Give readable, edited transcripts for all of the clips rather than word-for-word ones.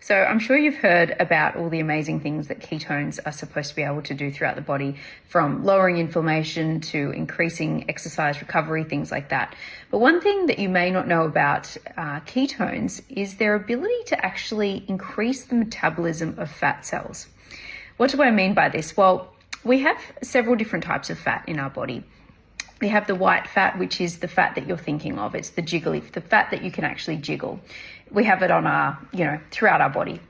So I'm sure you've heard about all the amazing things that ketones are supposed to be able to do throughout the body, from lowering inflammation to increasing exercise recovery, things like that. But one thing that you may not know about ketones is their ability to actually increase the metabolism of fat cells. What do I mean by this? Well, we have several different types of fat in our body. We have the white fat, which is the fat that you're thinking of. It's the jiggly, the fat that you can actually jiggle. We have it on our, throughout our body.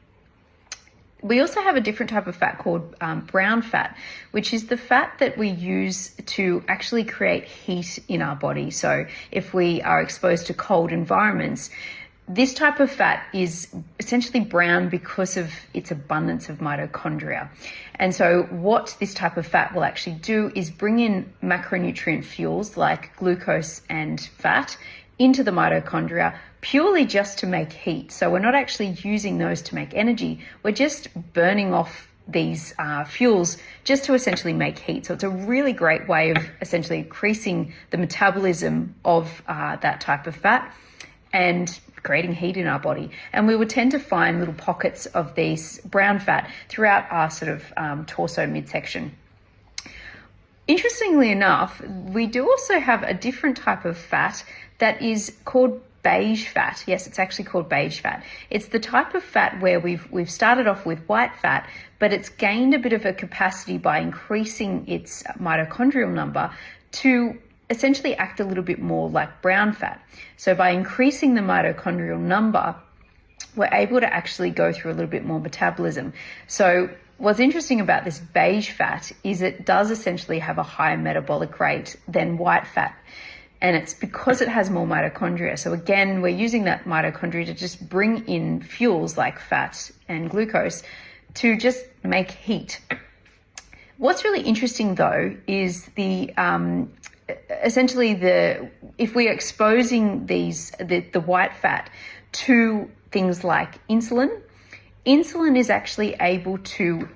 We also have a different type of fat called brown fat, which is the fat that we use to actually create heat in our body. So if we are exposed to cold environments, this type of fat is essentially brown because of its abundance of mitochondria. And so what this type of fat will actually do is bring in macronutrient fuels like glucose and fat into the mitochondria purely just to make heat. So we're not actually using those to make energy. We're just burning off these fuels just to essentially make heat. So it's a really great way of essentially increasing the metabolism of that type of fat and creating heat in our body. And we would tend to find little pockets of these brown fat throughout our sort of torso midsection. Interestingly enough, we do also have a different type of fat that is called beige fat. Yes, it's actually called beige fat. It's the type of fat where we've started off with white fat, but it's gained a bit of a capacity by increasing its mitochondrial number to essentially act a little bit more like brown fat. So by increasing the mitochondrial number, we're able to actually go through a little bit more metabolism. So what's interesting about this beige fat is it does essentially have a higher metabolic rate than white fat. And it's because it has more mitochondria. So again, we're using that mitochondria to just bring in fuels like fat and glucose to just make heat. What's really interesting though is essentially if we're exposing the white fat to things like insulin is actually able to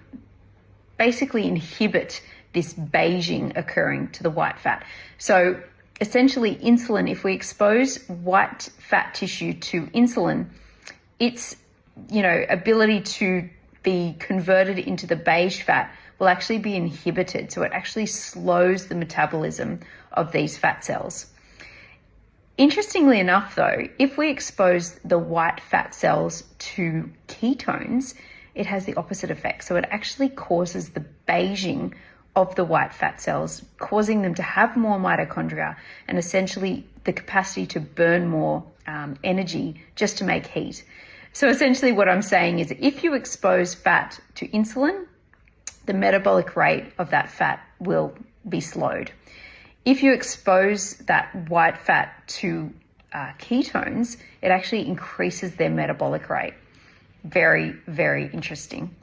basically inhibit this beiging occurring to the white fat. So essentially insulin, if we expose white fat tissue to insulin, its ability to be converted into the beige fat will actually be inhibited. So it actually slows the metabolism of these fat cells. Interestingly enough though, if we expose the white fat cells to ketones, it has the opposite effect. So it actually causes the beiging of the white fat cells, causing them to have more mitochondria and essentially the capacity to burn more energy just to make heat. So essentially what I'm saying is if you expose fat to insulin, the metabolic rate of that fat will be slowed. If you expose that white fat to ketones, it actually increases their metabolic rate. Very, very interesting.